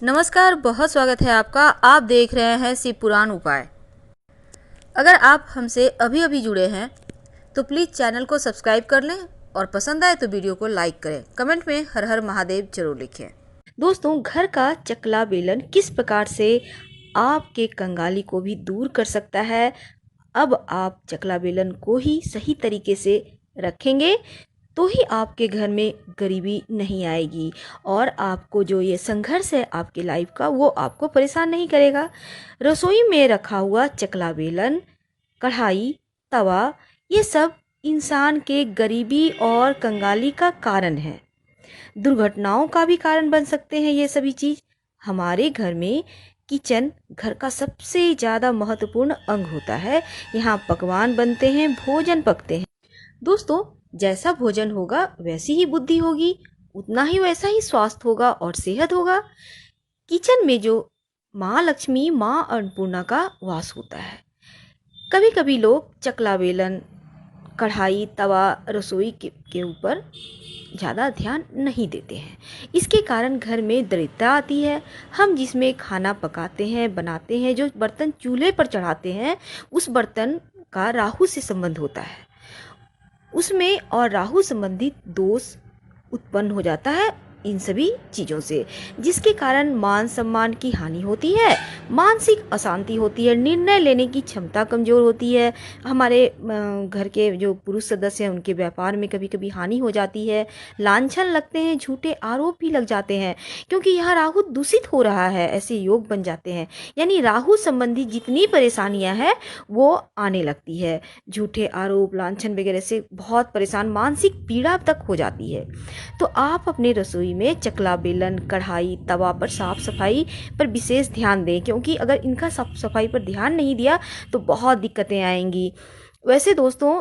नमस्कार, बहुत स्वागत है आपका। आप देख रहे हैं शिव पुराण उपाय। अगर आप हमसे अभी अभी जुड़े हैं तो प्लीज़ चैनल को सब्सक्राइब कर लें और पसंद आए तो वीडियो को लाइक करें। कमेंट में हर हर महादेव जरूर लिखें। दोस्तों, घर का चकला बेलन किस प्रकार से आपके कंगाली को भी दूर कर सकता है। अब आप चकला बेलन को ही सही तरीके से रखेंगे तो ही आपके घर में गरीबी नहीं आएगी और आपको जो ये संघर्ष है आपकी लाइफ का वो आपको परेशान नहीं करेगा। रसोई में रखा हुआ चकला बेलन, कढ़ाई, तवा, ये सब इंसान के गरीबी और कंगाली का कारण है। दुर्घटनाओं का भी कारण बन सकते हैं ये सभी चीज़। हमारे घर में किचन घर का सबसे ज़्यादा महत्वपूर्ण अंग होता है। यहाँ पकवान बनते हैं, भोजन पकते हैं। दोस्तों, जैसा भोजन होगा वैसी ही बुद्धि होगी, उतना ही वैसा ही स्वास्थ्य होगा और सेहत होगा। किचन में जो माँ लक्ष्मी, माँ अन्नपूर्णा का वास होता है। कभी कभी लोग चकला बेलन, कढ़ाई, तवा, रसोई के ऊपर ज़्यादा ध्यान नहीं देते हैं। इसके कारण घर में दरिद्रता आती है। हम जिसमें खाना पकाते हैं, बनाते हैं, जो बर्तन चूल्हे पर चढ़ाते हैं, उस बर्तन का राहु से संबंध होता है। उसमें और राहु संबंधित दोष उत्पन्न हो जाता है इन सभी चीज़ों से, जिसके कारण मान सम्मान की हानि होती है, मानसिक अशांति होती है, निर्णय लेने की क्षमता कमज़ोर होती है। हमारे घर के जो पुरुष सदस्य हैं उनके व्यापार में कभी कभी हानि हो जाती है, लांछन लगते हैं, झूठे आरोप भी लग जाते हैं, क्योंकि यहाँ राहु दूषित हो रहा है, ऐसे योग बन जाते हैं। यानी राहु संबंधी जितनी परेशानियाँ हैं वो आने लगती है। झूठे आरोप, लांछन वगैरह से बहुत परेशान, मानसिक पीड़ा तक हो जाती है। तो आप अपने रसोई में चकला बेलन, कढ़ाई, तवा पर साफ सफाई पर विशेष ध्यान दें, क्योंकि अगर इनका साफ सफाई पर ध्यान नहीं दिया तो बहुत दिक्कतें आएंगी। वैसे दोस्तों,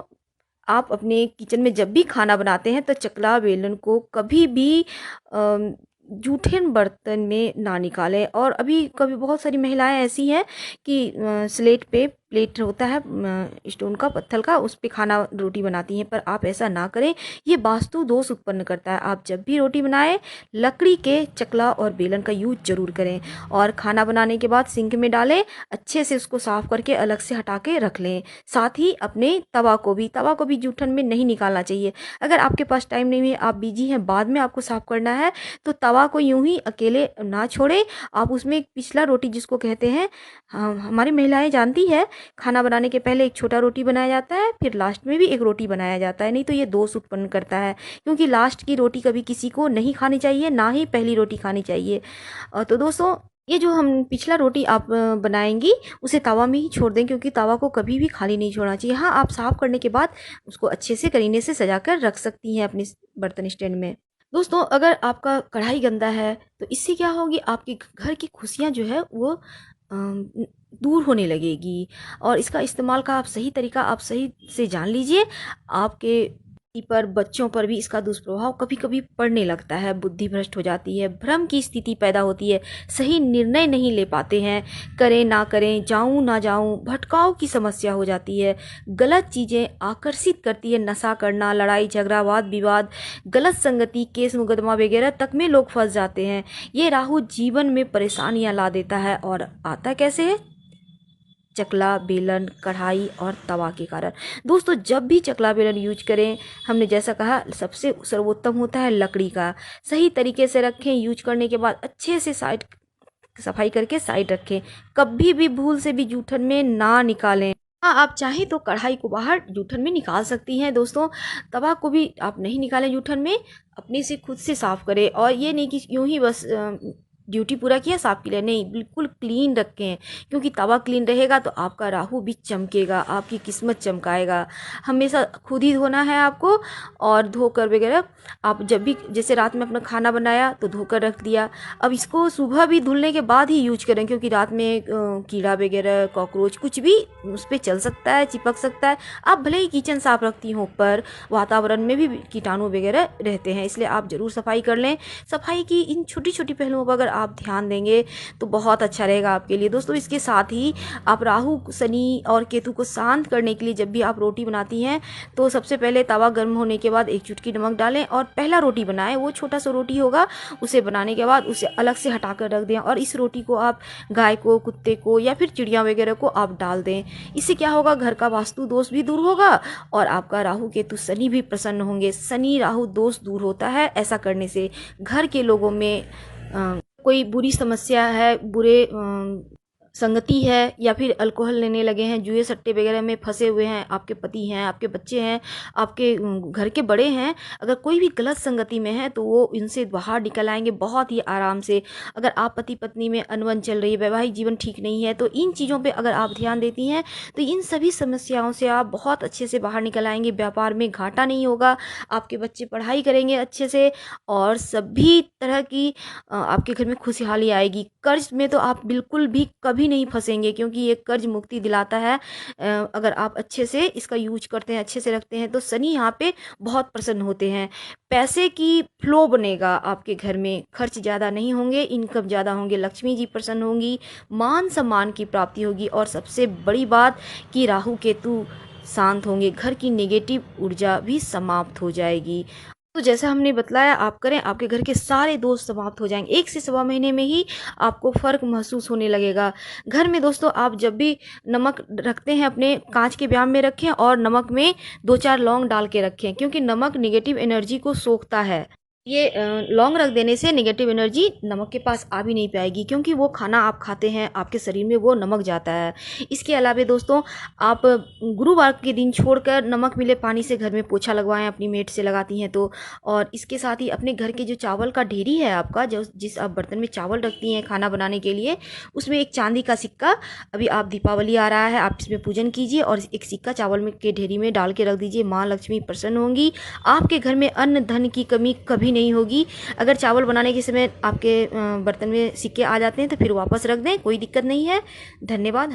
आप अपने किचन में जब भी खाना बनाते हैं तो चकला बेलन को कभी भी जूठे बर्तन में ना निकालें। और अभी कभी बहुत सारी महिलाएं ऐसी हैं कि स्लेट पे प्लेट होता है स्टोन का, पत्थर का, उस पे खाना रोटी बनाती हैं, पर आप ऐसा ना करें। ये वास्तु दोष उत्पन्न करता है। आप जब भी रोटी बनाएं लकड़ी के चकला और बेलन का यूज जरूर करें और खाना बनाने के बाद सिंक में डालें, अच्छे से उसको साफ करके अलग से हटा के रख लें। साथ ही अपने तवा को भी जूठन में नहीं निकालना चाहिए। अगर आपके पास टाइम नहीं है, आप बिजी हैं, बाद में आपको साफ करना है, तो तवा को यूं ही अकेले ना छोड़े। आप उसमें एक पिछला रोटी जिसको कहते हैं, हमारी महिलाएं जानती है, खाना बनाने के पहले एक छोटा रोटी बनाया जाता है, फिर लास्ट में भी एक रोटी बनाया जाता है। नहीं तो ये दोष उत्पन्न करता है, क्योंकि लास्ट की रोटी कभी किसी को नहीं खानी चाहिए, ना ही पहली रोटी खानी चाहिए। तो दोस्तों, ये जो हम पिछला रोटी आप बनाएंगी उसे तवा में ही छोड़ दें, क्योंकि तवा को कभी भी खाली नहीं छोड़ना चाहिए। हाँ, आप साफ करने के बाद उसको अच्छे से करीने से सजा कर रख सकती हैं अपने बर्तन स्टैंड में। दोस्तों, अगर आपका कढ़ाई गंदा है तो इससे क्या होगी, आपके घर की खुशियाँ जो है वो दूर होने लगेगी। और इसका इस्तेमाल का आप सही तरीका आप सही से जान लीजिए। आपके पर, बच्चों पर भी इसका दुष्प्रभाव कभी कभी पड़ने लगता है। बुद्धि भ्रष्ट हो जाती है, भ्रम की स्थिति पैदा होती है, सही निर्णय नहीं ले पाते हैं, करें ना करें, जाऊं ना जाऊं, भटकाव की समस्या हो जाती है। गलत चीज़ें आकर्षित करती है, नशा करना, लड़ाई झगड़ा, वाद विवाद, गलत संगति, केस मुकदमा वगैरह तक में लोग फंस जाते हैं। ये राहु जीवन में परेशानियां ला देता है और आता कैसे है? चकला बेलन, कढ़ाई और तवा के कारण। दोस्तों, जब भी चकला बेलन यूज करें, हमने जैसा कहा सबसे सर्वोत्तम होता है लकड़ी का। सही तरीके से रखें, यूज करने के बाद अच्छे से साइड सफाई करके साइड रखें। कभी भी भूल से भी जूठन में ना निकालें। हाँ, आप चाहें तो कढ़ाई को बाहर जूठन में निकाल सकती हैं। दोस्तों, तवा को भी आप नहीं निकालें जूठन में, अपने से खुद से साफ करें। और ये नहीं कि यूं ही बस ड्यूटी पूरा किया साफ किया, नहीं, बिल्कुल क्लीन रखें, क्योंकि तवा क्लीन रहेगा तो आपका राहु भी चमकेगा, आपकी किस्मत चमकाएगा। हमेशा खुद ही धोना है आपको, और धोकर वगैरह आप जब भी, जैसे रात में अपना खाना बनाया तो धोकर रख दिया, अब इसको सुबह भी धुलने के बाद ही यूज करें, क्योंकि रात में कीड़ा वगैरह, कॉकरोच कुछ भी उस पर चल सकता है, चिपक सकता है। आप भले ही किचन साफ रखती हों, पर वातावरण में भी कीटाणु वगैरह रहते हैं, इसलिए आप ज़रूर सफाई कर लें। सफाई की इन छोटी छोटी पहलुओं पर अगर आप ध्यान देंगे तो बहुत अच्छा रहेगा आपके लिए। दोस्तों इसके साथ ही आप राहु, शनि और केतु को शांत करने के लिए जब भी आप रोटी बनाती हैं तो सबसे पहले तवा गर्म होने के बाद 1 चुटकी नमक डालें और पहला रोटी बनाएं। वो छोटा सा रोटी होगा, उसे बनाने के बाद उसे अलग से हटा कर रख दें और इस रोटी को आप गाय को, कुत्ते को या फिर चिड़िया वगैरह को आप डाल दें। इससे क्या होगा, घर का वास्तु दोष भी दूर होगा और आपका राहु केतु शनि भी प्रसन्न होंगे। शनि राहु दोष दूर होता है ऐसा करने से। घर के लोगों में कोई बुरी समस्या है, बुरे संगति है या फिर अल्कोहल लेने लगे हैं, जुए सट्टे वगैरह में फंसे हुए हैं, आपके पति हैं, आपके बच्चे हैं, आपके घर के बड़े हैं, अगर कोई भी गलत संगति में है तो वो इनसे बाहर निकल आएंगे बहुत ही आराम से। अगर आप पति पत्नी में अनबन चल रही है, वैवाहिक जीवन ठीक नहीं है, तो इन चीज़ों पे अगर आप ध्यान देती हैं तो इन सभी समस्याओं से आप बहुत अच्छे से बाहर निकल आएंगे। व्यापार में घाटा नहीं होगा, आपके बच्चे पढ़ाई करेंगे अच्छे से और सभी तरह की आपके घर में खुशहाली आएगी। कर्ज में तो आप बिल्कुल भी कभी नहीं फंसेंगे क्योंकि ये कर्ज मुक्ति दिलाता है। अगर आप अच्छे से इसका यूज करते हैं, अच्छे से रखते हैं तो शनि यहाँ पे बहुत प्रसन्न होते हैं। पैसे की फ्लो बनेगा आपके घर में, खर्च ज़्यादा नहीं होंगे, इनकम ज़्यादा होंगे, लक्ष्मी जी प्रसन्न होंगी, मान सम्मान की प्राप्ति होगी और सबसे बड़ी बात कि राहु केतु शांत होंगे, घर की नेगेटिव ऊर्जा भी समाप्त हो जाएगी। तो जैसा हमने बतलाया आप करें, आपके घर के सारे दोष समाप्त हो जाएंगे। 1 से सवा महीने में ही आपको फ़र्क महसूस होने लगेगा। घर में दोस्तों आप जब भी नमक रखते हैं अपने कांच के बयाम में रखें और नमक में 2-4 लौंग डाल के रखें क्योंकि नमक नेगेटिव एनर्जी को सोखता है। ये लौंग रख देने से नेगेटिव एनर्जी नमक के पास आ भी नहीं पाएगी क्योंकि वो खाना आप खाते हैं, आपके शरीर में वो नमक जाता है। इसके अलावा दोस्तों आप गुरुवार के दिन छोड़कर नमक मिले पानी से घर में पोछा लगवाएं, अपनी मेट से लगाती हैं तो। और इसके साथ ही अपने घर के जो चावल का ढेरी है आपका, जो जिस आप बर्तन में चावल रखती हैं खाना बनाने के लिए, उसमें एक चांदी का सिक्का, अभी आप दीपावली आ रहा है, आप इसमें पूजन कीजिए और एक सिक्का चावल में के ढेरी में डाल के रख दीजिए। माँ लक्ष्मी प्रसन्न होंगी, आपके घर में अन्न धन की कमी कभी नहीं होगी। अगर चावल बनाने के समय आपके बर्तन में सिक्के आ जाते हैं तो फिर वापस रख दें, कोई दिक्कत नहीं है। धन्यवाद।